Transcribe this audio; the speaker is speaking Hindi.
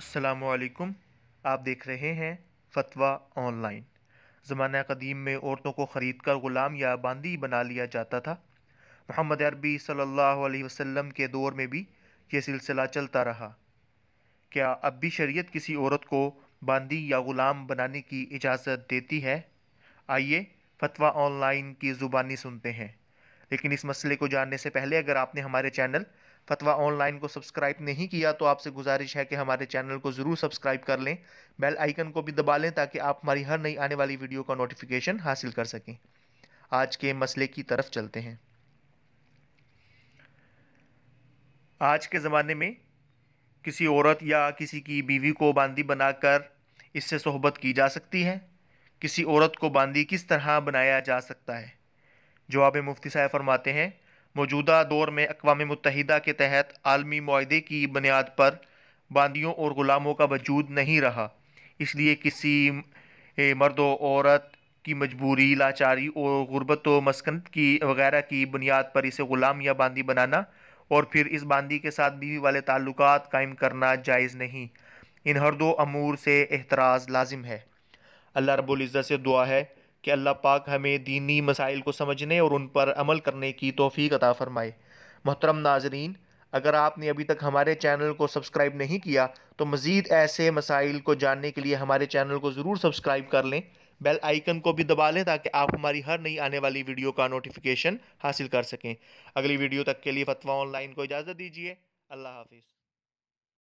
अस्सलामुअलैकुम। आप देख रहे हैं फतवा ऑनलाइन। ज़माना कदीम में औरतों को ख़रीद कर ग़ुलाम या बांदी बना लिया जाता था। मोहम्मद अरबी सल्लल्लाहु अलैहि वसल्लम के दौर में भी ये सिलसिला चलता रहा। क्या अब भी शरीयत किसी औरत को बांदी या ग़ुलाम बनाने की इजाज़त देती है? आइए फतवा ऑनलाइन की ज़ुबानी सुनते हैं। लेकिन इस मसले को जानने से पहले अगर आपने हमारे चैनल फतवा ऑनलाइन को सब्सक्राइब नहीं किया तो आपसे गुजारिश है कि हमारे चैनल को ज़रूर सब्सक्राइब कर लें, बेल आइकन को भी दबा लें ताकि आप हमारी हर नई आने वाली वीडियो का नोटिफिकेशन हासिल कर सकें। आज के मसले की तरफ चलते हैं। आज के ज़माने में किसी औरत या किसी की बीवी को बांदी बनाकर इससे सोहबत की जा सकती है। किसी औरत को बांदी किस तरह बनाया जा सकता है? जवाब मुफ्ती साहब फरमाते हैं, मौजूदा दौर में अक़वाम मुत्तहिदा के तहत आलमी मुआहदे की बुनियाद पर बांदियों और ग़ुलामों का वजूद नहीं रहा। इसलिए किसी मर्द व औरत की मजबूरी, लाचारी और गुर्बत व मस्कनत की वगैरह की बुनियाद पर इसे ग़ुलाम या बांदी बनाना और फिर इस बांदी के साथ बीवी वाले ताल्लुकात कायम करना जायज़ नहीं। इन हर दो अमूर से एहतराज़ लाजिम है। अल्लाह रब्बुल इज़्ज़त से दुआ है कि अल्लाह पाक हमें दीनी मसाइल को समझने और उन पर अमल करने की तौफ़ीक अता फ़रमाए। मोहतरम नाज़रीन, अगर आपने अभी तक हमारे चैनल को सब्सक्राइब नहीं किया तो मज़ीद ऐसे मसाइल को जानने के लिए हमारे चैनल को ज़रूर सब्सक्राइब कर लें, बेल आइकन को भी दबा लें ताकि आप हमारी हर नई आने वाली वीडियो का नोटिफिकेशन हासिल कर सकें। अगली वीडियो तक के लिए फतवा ऑनलाइन को इजाज़त दीजिए। अल्लाह हाफिज़।